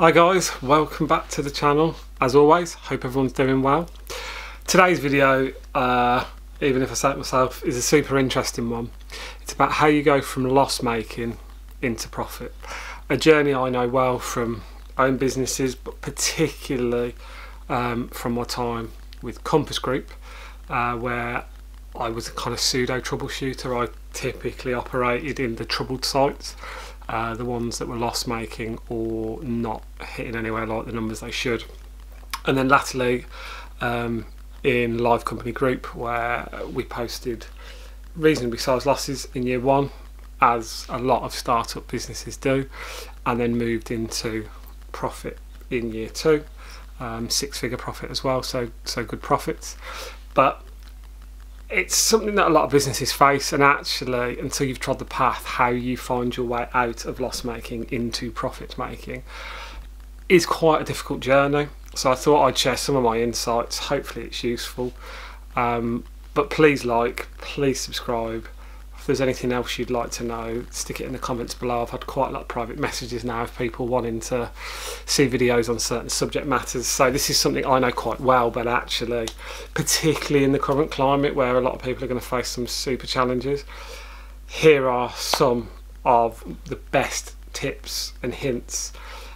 Hi guys, welcome back to the channel. As always, hope everyone's doing well. Today's video, even if I say it myself, is a super interesting one. It's about how you go from loss making into profit. A journey I know well from own businesses, but particularly from my time with Compass Group, where I was a kind of pseudo troubleshooter. I typically operated in the troubled sites, the ones that were loss making or not hitting anywhere like the numbers they should. And then latterly in Live Company Group, where we posted reasonably sized losses in year one, as a lot of startup businesses do, and then moved into profit in year two, six-figure profit as well, so good profits. But it's something that a lot of businesses face, and actually until you've trod the path, how you find your way out of loss making into profit making is quite a difficult journey. So I thought I'd share some of my insights. Hopefully it's useful, but please subscribe. If there's anything else you'd like to know, stick it in the comments below. I've had quite a lot of private messages now of people wanting to see videos on certain subject matters. So this is something I know quite well, but actually, particularly in the current climate where a lot of people are going to face some super challenges, here are some of the best tips and hints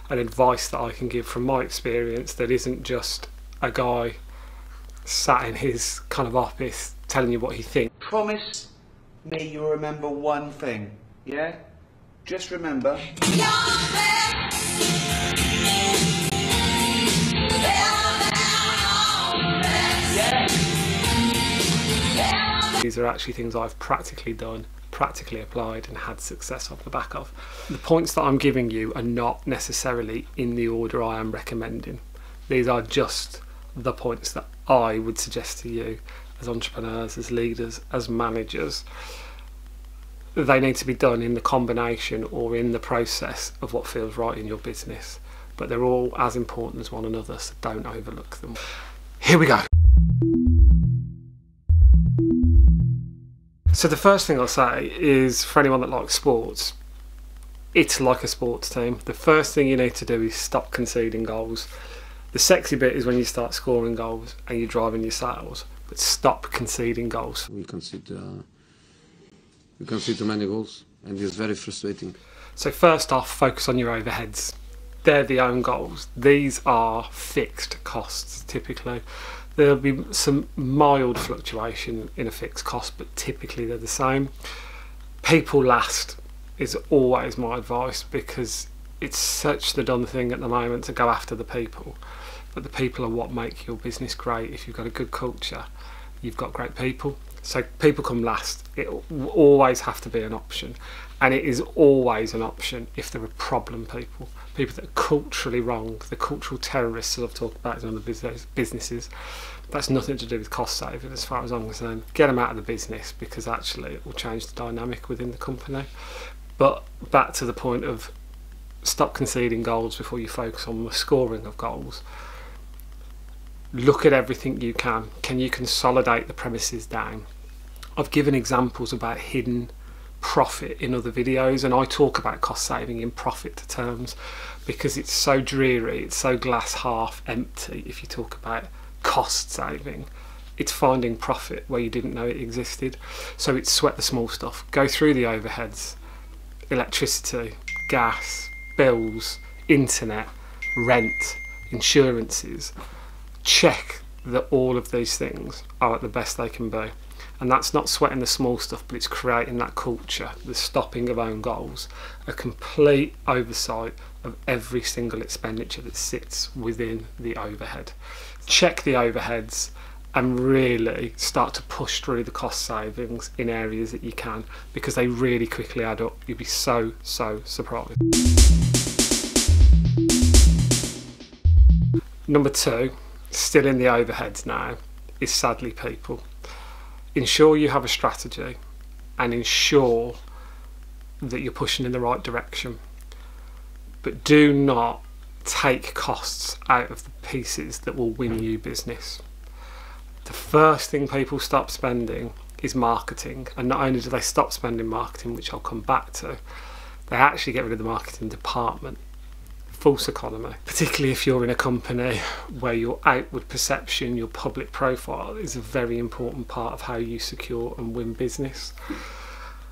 and advice that I can give from my experience, that isn't just a guy sat in his kind of office telling you what he thinks. Promise me you'll remember one thing, yeah? Just remember. These are actually things I've practically done, practically applied, and had success off the back of. The points that I'm giving you are not necessarily in the order I am recommending. These are just the points that I would suggest to you as entrepreneurs, as leaders, as managers. They need to be done in the combination or in the process of what feels right in your business, but they're all as important as one another, so don't overlook them. Here we go. So the first thing I'll say is, for anyone that likes sports, it's like a sports team. The first thing you need to do is stop conceding goals. The sexy bit is when you start scoring goals and you're driving your sales, but stop conceding goals. We concede too many goals, and it's very frustrating. So first off, focus on your overheads. They're the own goals. These are fixed costs typically. There'll be some mild fluctuation in a fixed cost, but typically they're the same. People last is always my advice, because it's such the done thing at the moment to go after the people. But the people are what make your business great. If you've got a good culture, you've got great people. So people come last. It will always have to be an option, and it is always an option if there are problem people that are culturally wrong, the cultural terrorists that I've talked about in other businesses. That's nothing to do with cost saving as far as I'm concerned. Get them out of the business, because actually it will change the dynamic within the company. But back to the point of stop conceding goals before you focus on the scoring of goals. Look at everything you can. Can you consolidate the premises down? I've given examples about hidden profit in other videos, and I talk about cost saving in profit terms because it's so dreary, it's so glass half empty. If you talk about cost saving, it's finding profit where you didn't know it existed. So it's sweat the small stuff. Go through the overheads: electricity, gas, bills, internet, rent, insurances. Check that all of these things are at the best they can be. And that's not sweating the small stuff, but it's creating that culture, the stopping of own goals, a complete oversight of every single expenditure that sits within the overhead. Check the overheads and really start to push through the cost savings in areas that you can, because they really quickly add up. You'll be so surprised. Number two, still in the overheads now, is sadly people. Ensure you have a strategy and ensure that you're pushing in the right direction, but do not take costs out of the pieces that will win you business. The first thing people stop spending is marketing, and not only do they stop spending marketing, which I'll come back to, they actually get rid of the marketing department. false economy, particularly if you're in a company where your outward perception, your public profile is a very important part of how you secure and win business.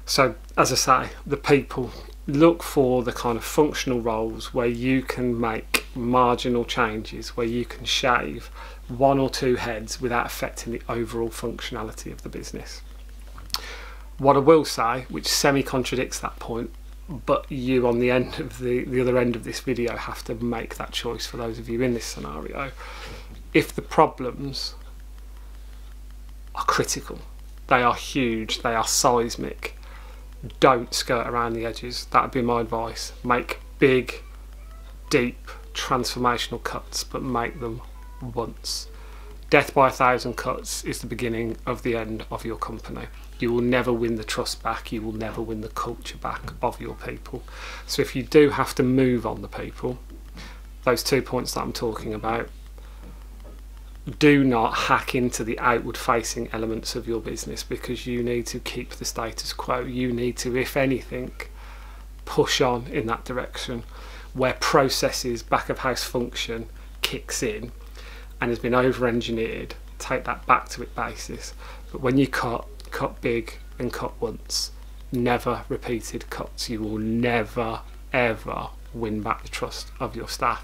So as I say, the people, look for the kind of functional roles where you can make marginal changes, where you can shave 1 or 2 heads without affecting the overall functionality of the business. What I will say, which semi-contradicts that point, but you on the end of the other end of this video have to make that choice for those of you in this scenario. If the problems are critical, they are huge, they are seismic, don't skirt around the edges. That would be my advice. Make big, deep, transformational cuts, but make them once. Death by 1,000 cuts is the beginning of the end of your company. You will never win the trust back, you will never win the culture back of your people. So if you do have to move on the people, those 2 points that I'm talking about, do not hack into the outward facing elements of your business, because you need to keep the status quo. You need to, if anything, push on in that direction where processes, back of house function kicks in and has been over engineered. Take that back to its basis. But when you cut big and cut once, never repeated cuts. You will never ever win back the trust of your staff.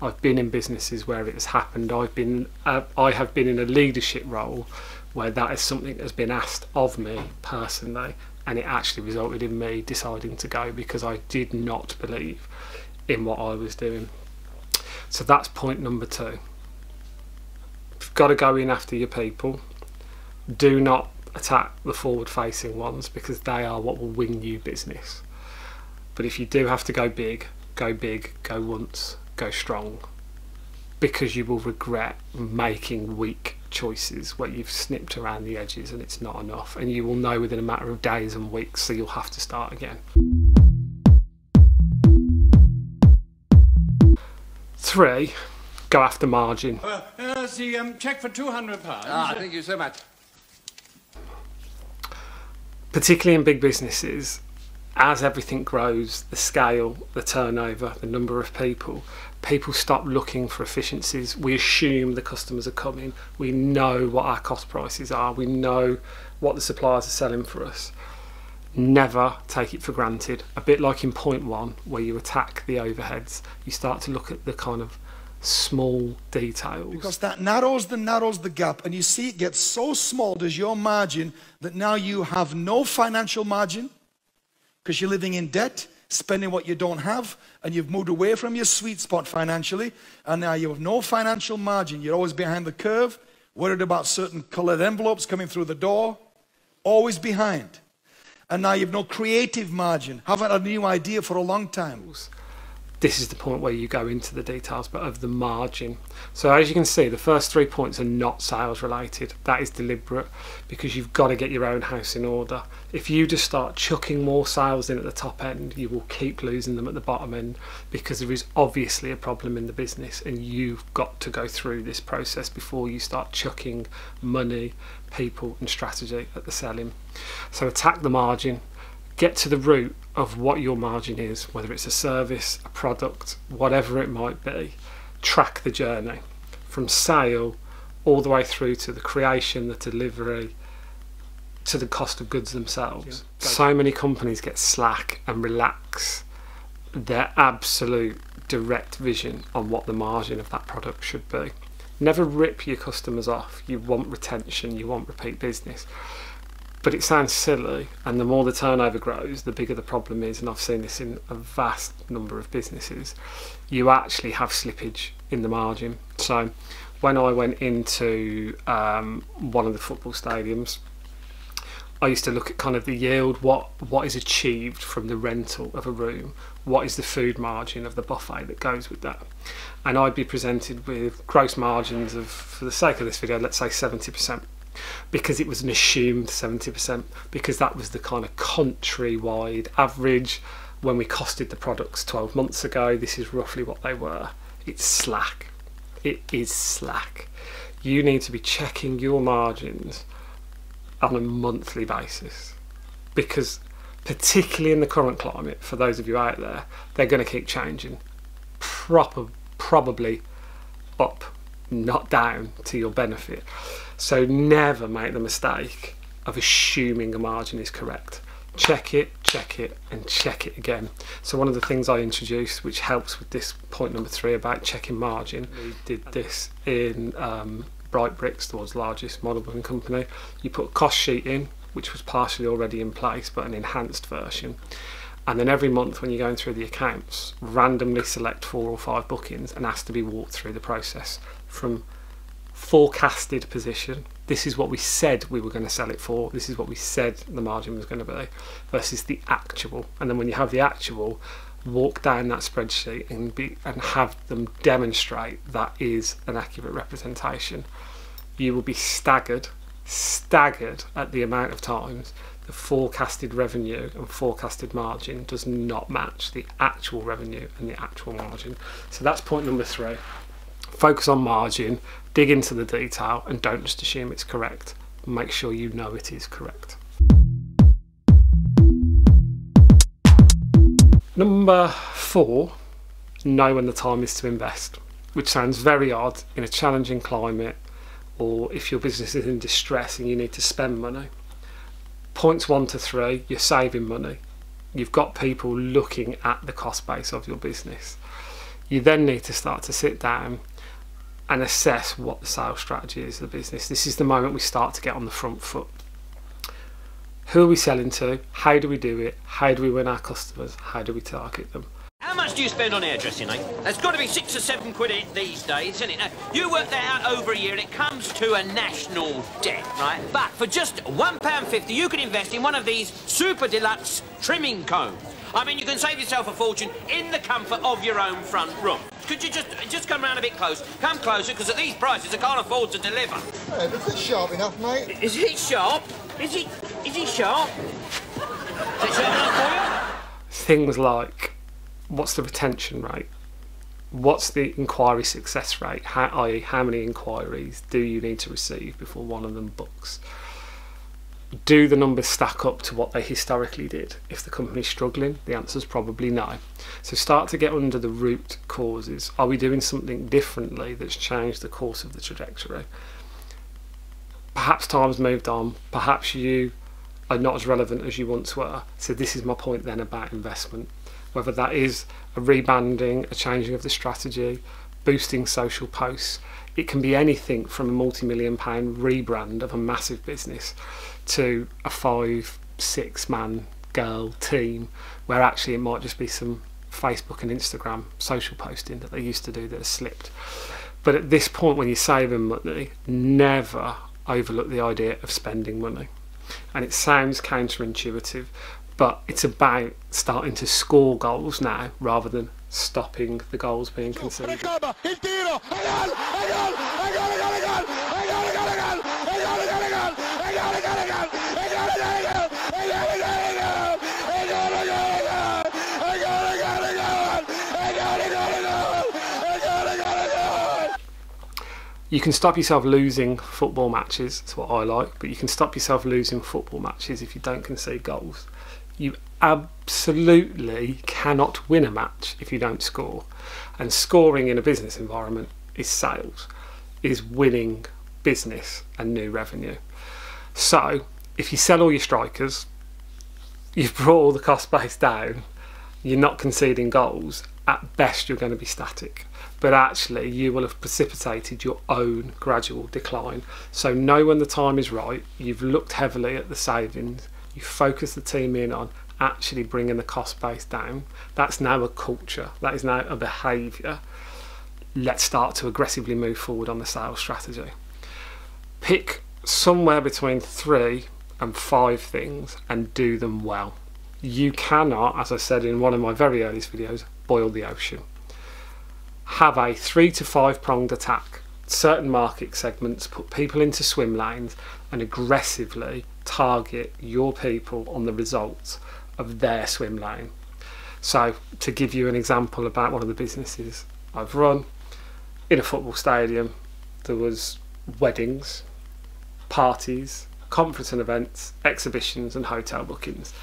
I've been in businesses where it has happened. I have been in a leadership role where that is something that has been asked of me personally, and it actually resulted in me deciding to go because I did not believe in what I was doing. So that's point number 2. You've got to go in after your people. Do not attack the forward facing ones, because they are what will win you business. But if you do have to go big, go once, go strong, because you will regret making weak choices where you've snipped around the edges and it's not enough, and you will know within a matter of days and weeks, so you'll have to start again. 3, go after margin. There's the cheque for £200. Thank you so much. Particularly in big businesses, as everything grows, the scale, the turnover, the number of people stop looking for efficiencies. We assume the customers are coming. We know what our cost prices are. We know what the suppliers are selling for us. Never take it for granted. A bit like in point 1, where you attack the overheads, you start to look at the kind of small details. Because that narrows the gap, and you see it gets so small, does your margin, that now you have no financial margin, because you're living in debt, spending what you don't have, and you've moved away from your sweet spot financially, and now you have no financial margin. You're always behind the curve, worried about certain colored envelopes coming through the door, always behind. And now you've no creative margin, haven't had a new idea for a long time. This is the point where you go into the details, but of the margin. So as you can see, the first 3 points are not sales related. That is deliberate, because you've got to get your own house in order. If you just start chucking more sales in at the top end, you will keep losing them at the bottom end, because there is obviously a problem in the business, and you've got to go through this process before you start chucking money, people and strategy at the selling. So attack the margin. Get to the root of what your margin is, whether it's a service, a product, whatever it might be. Track the journey from sale all the way through to the creation, the delivery, to the cost of goods themselves. Yeah. So many companies get slack and relax their absolute direct vision on what the margin of that product should be. Never rip your customers off. You want retention, you want repeat business. But it sounds silly, and the more the turnover grows, the bigger the problem is, and I've seen this in a vast number of businesses. You actually have slippage in the margin. So when I went into one of the football stadiums, I used to look at kind of the yield, what is achieved from the rental of a room, what is the food margin of the buffet that goes with that. And I'd be presented with gross margins of, for the sake of this video, let's say 70%. Because it was an assumed 70%, because that was the kind of countrywide average. When we costed the products 12 months ago, this is roughly what they were. It's slack. It is slack. You need to be checking your margins on a monthly basis, because particularly in the current climate, for those of you out there, they're going to keep changing. probably up, not down, to your benefit. So never make the mistake of assuming a margin is correct. Check it, and check it again. So one of the things I introduced, which helps with this point number 3 about checking margin, we did this in Bright Bricks, the world's largest model building company. You put a cost sheet in, which was partially already in place, but an enhanced version. And then every month when you're going through the accounts, randomly select 4 or 5 bookings and ask to be walked through the process from forecasted position. This is what we said we were going to sell it for. This is what we said the margin was going to be, versus the actual. And then when you have the actual, walk down that spreadsheet and have them demonstrate that is an accurate representation. You will be staggered at the amount of times the forecasted revenue and forecasted margin does not match the actual revenue and the actual margin. So that's point number 3. Focus on margin, dig into the detail, and don't just assume it's correct. Make sure you know it is correct. Number 4, know when the time is to invest, which sounds very odd in a challenging climate, or if your business is in distress and you need to spend money. Points 1 to 3, you're saving money. You've got people looking at the cost base of your business. You then need to start to sit down and assess what the sales strategy is of the business. This is the moment we start to get on the front foot. Who are we selling to? How do we do it? How do we win our customers? How do we target them? How much do you spend on hairdressing, eh? It's got to be 6 or 7 quid these days, isn't it? Now, you work that out over a year and it comes to a national debt, right? But for just £1.50, you can invest in one of these super deluxe trimming combs. I mean, you can save yourself a fortune in the comfort of your own front room. Could you just come round a bit close? Come closer, because at these prices I can't afford to deliver. Hey, but it's sharp enough, mate. Is he sharp? Is he sharp? Is it sharp enough for you? Things like, what's the retention rate? What's the inquiry success rate? I.e., how many inquiries do you need to receive before one of them books? Do the numbers stack up to what they historically did? If the company's struggling, the answer is probably no. So start to get under the root causes. Are we doing something differently that's changed the course of the trajectory? Perhaps time's moved on. Perhaps you are not as relevant as you once were. So this is my point then about investment. Whether that is a rebanding, a changing of the strategy, boosting social posts, it can be anything from a multi-million-pound rebrand of a massive business to a 5-6 man girl team where actually it might just be some Facebook and Instagram social posting that they used to do that has slipped. But at this point when you're saving money, never overlook the idea of spending money. And it sounds counterintuitive, but it's about starting to score goals now rather than stopping the goals being conceded. You can stop yourself losing football matches, that's what I like, but you can stop yourself losing football matches if you don't concede goals. You absolutely cannot win a match if you don't score. And scoring in a business environment is sales, is winning business and new revenue. So if you sell all your strikers, you've brought all the cost base down, you're not conceding goals, at best you're going to be static. But actually you will have precipitated your own gradual decline. So know when the time is right, you've looked heavily at the savings, you focus the team in on actually bringing the cost base down. That's now a culture, that is now a behaviour. Let's start to aggressively move forward on the sales strategy. Pick somewhere between 3 and 5 things and do them well. You cannot, as I said in one of my very earliest videos, boil the ocean. Have a 3 to 5 pronged attack. Certain market segments, put people into swim lanes and aggressively target your people on the results of their swim lane. So to give you an example about one of the businesses I've run, in a football stadium there was weddings, parties, conference and events, exhibitions and hotel bookings.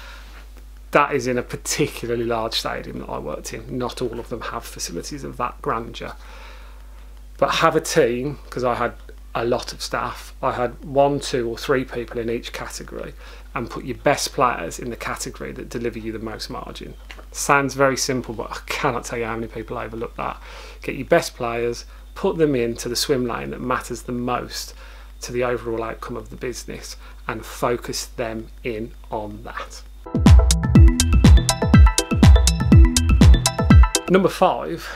That is in a particularly large stadium that I worked in. Not all of them have facilities of that grandeur. But have a team, because I had a lot of staff. I had 1, 2 or 3 people in each category, and put your best players in the category that deliver you the most margin. Sounds very simple, but I cannot tell you how many people overlook that. Get your best players, put them into the swim lane that matters the most to the overall outcome of the business, and focus them in on that. Number 5,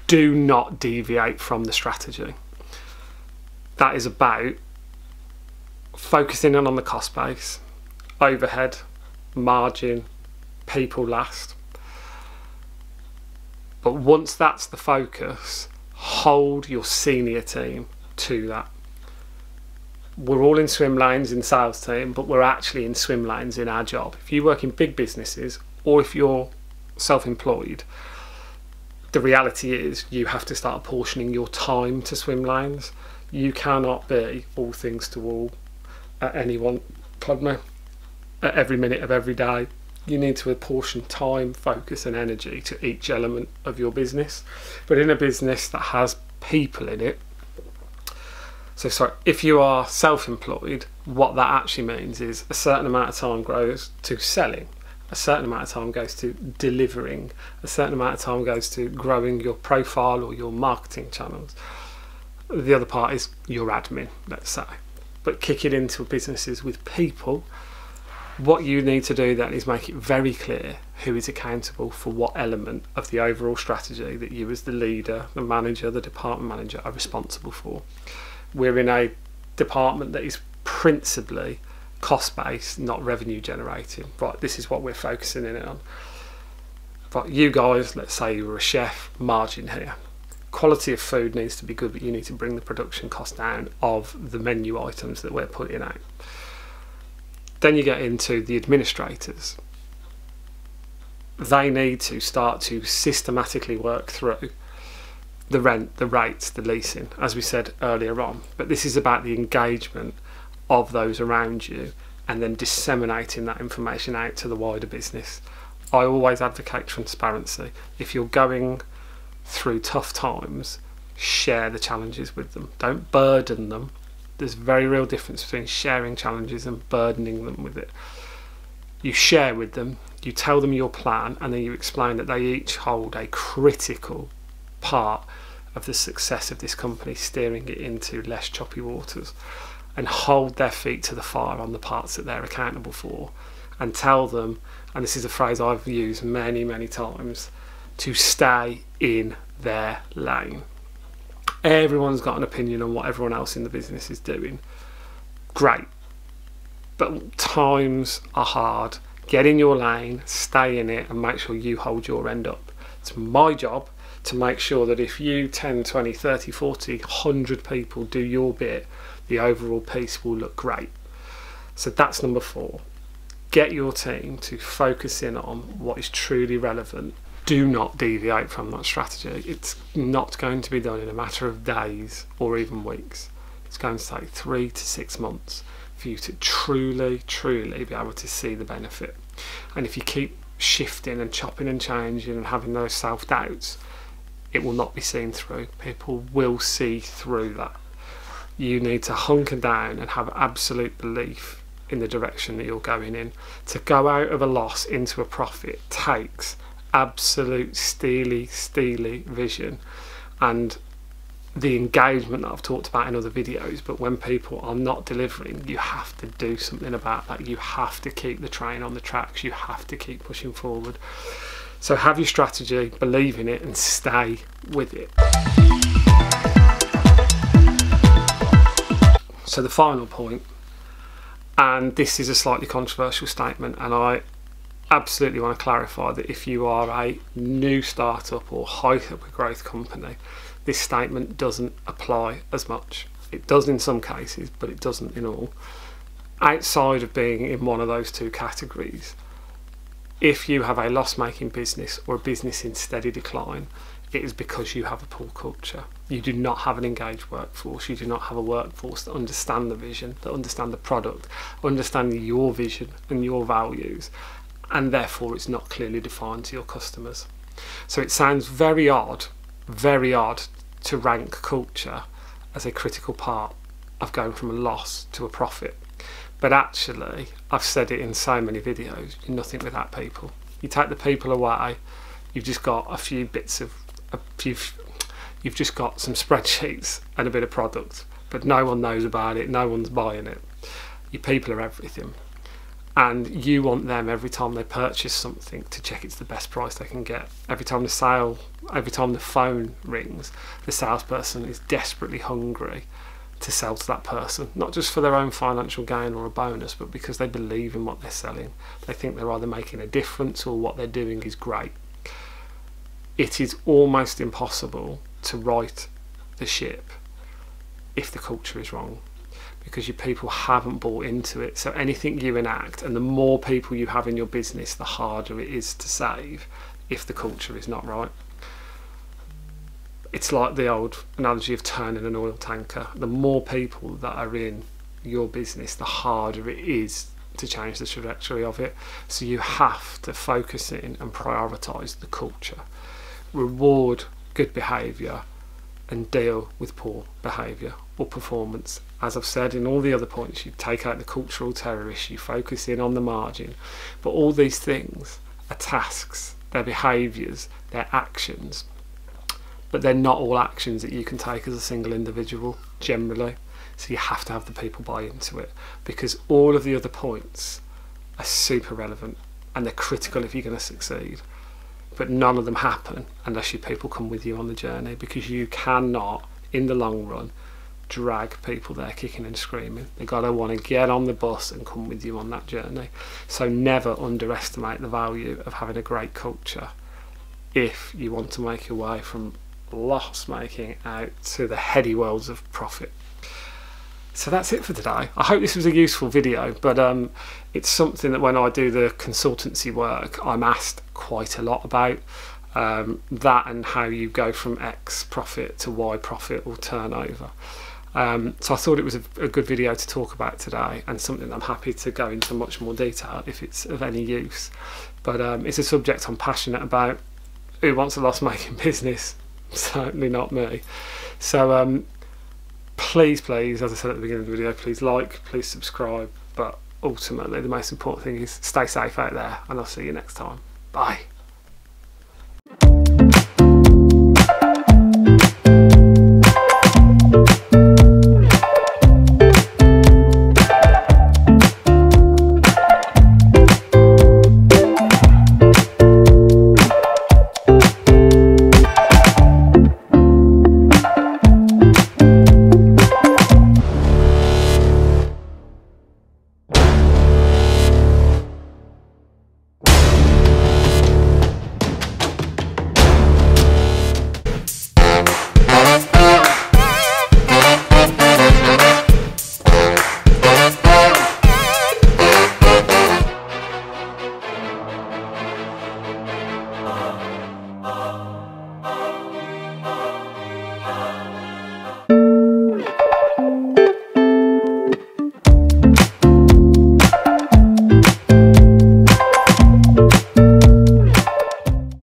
do not deviate from the strategy. That is about focusing in on the cost base, overhead, margin, people last. But once that's the focus, hold your senior team to that. We're all in swim lanes in the sales team, but we're actually in swim lanes in our job. If you work in big businesses, or if you're self-employed, the reality is you have to start apportioning your time to swim lanes. You cannot be all things to all at at every minute of every day. You need to apportion time, focus and energy to each element of your business. But in a business that has people in it, if you are self-employed, what that actually means is a certain amount of time goes to selling, a certain amount of time goes to delivering, a certain amount of time goes to growing your profile or your marketing channels. The other part is your admin, let's say. But kick it into businesses with people. What you need to do then is make it very clear who is accountable for what element of the overall strategy that you as the leader, the manager, the department manager are responsible for. We're in a department that is principally cost-based, not revenue generating. Right, this is what we're focusing in on. Right, you guys, let's say you were a chef, margin here. Quality of food needs to be good, but you need to bring the production cost down of the menu items that we're putting out. Then you get into the administrators. They need to start to systematically work through the rent, the rates, the leasing, as we said earlier on. But this is about the engagement of those around you and then disseminating that information out to the wider business. I always advocate transparency. If you're going through tough times, share the challenges with them. Don't burden them. There's a very real difference between sharing challenges and burdening them with it. You share with them, you tell them your plan, and then you explain that they each hold a critical part of the success of this company, steering it into less choppy waters, and hold their feet to the fire on the parts that they're accountable for, and tell them, and this is a phrase I've used many, many times, to stay in their lane. Everyone's got an opinion on what everyone else in the business is doing. Great. But times are hard. Get in your lane, stay in it, and make sure you hold your end up. It's my job to make sure that if you 10, 20, 30, 40, 100 people do your bit, the overall piece will look great. So that's number 4. Get your team to focus in on what is truly relevant. Do not deviate from that strategy. It's not going to be done in a matter of days or even weeks. It's going to take 3 to 6 months for you to truly, truly be able to see the benefit. And if you keep shifting and chopping and changing and having those self-doubts, it will not be seen through. People will see through that. You need to hunker down and have absolute belief in the direction that you're going in. To go out of a loss into a profit takes absolute steely vision and the engagement that I've talked about in other videos. But when people are not delivering, you have to do something about that. You have to keep the train on the tracks. You have to keep pushing forward. So have your strategy, believe in it, and stay with it. So the final point, and this is a slightly controversial statement, and I absolutely want to clarify that if you are a new startup or hyper growth company, this statement doesn't apply as much. It does in some cases, but it doesn't in all. Outside of being in one of those 2 categories, if you have a loss-making business or a business in steady decline, it is because you have a poor culture. You do not have an engaged workforce. You do not have a workforce that understand the vision, that understand the product, understand your vision and your values, and therefore it's not clearly defined to your customers. So it sounds very odd to rank culture as a critical part of going from a loss to a profit. But actually, I've said it in so many videos, you're nothing without people. You take the people away, you've just got you've just got some spreadsheets and a bit of product, but no one knows about it, no one's buying it. Your people are everything. And you want them every time they purchase something to check it's the best price they can get. Every time the phone rings, the salesperson is desperately hungry to sell to that person, not just for their own financial gain or a bonus, but because they believe in what they're selling. They think they're either making a difference or what they're doing is great. It is almost impossible to right the ship if the culture is wrong, because your people haven't bought into it. So anything you enact, and the more people you have in your business, the harder it is to save if the culture is not right. It's like the old analogy of turning an oil tanker. The more people that are in your business, the harder it is to change the trajectory of it. So you have to focus in and prioritise the culture. Reward good behaviour and deal with poor behaviour or performance. As I've said in all the other points, you take out the cultural terror issue, focus in on the margin. But all these things are tasks, they're behaviours, they're actions. But they're not all actions that you can take as a single individual, generally. So you have to have the people buy into it, because all of the other points are super relevant and they're critical if you're going to succeed. But none of them happen unless your people come with you on the journey, because you cannot, in the long run, drag people there kicking and screaming. They've got to want to get on the bus and come with you on that journey. So never underestimate the value of having a great culture if you want to make your way from loss making out to the heady worlds of profit. So that's it for today. I hope this was a useful video, but it's something that when I do the consultancy work, I'm asked quite a lot about that, and how you go from X profit to Y profit or turnover. So I thought it was a good video to talk about today, and something I'm happy to go into much more detail if it's of any use. But it's a subject I'm passionate about. Who wants a loss-making business? Certainly not me. So please, as I said at the beginning of the video, please like, please subscribe, but ultimately the most important thing is stay safe out there, and I'll see you next time. Bye.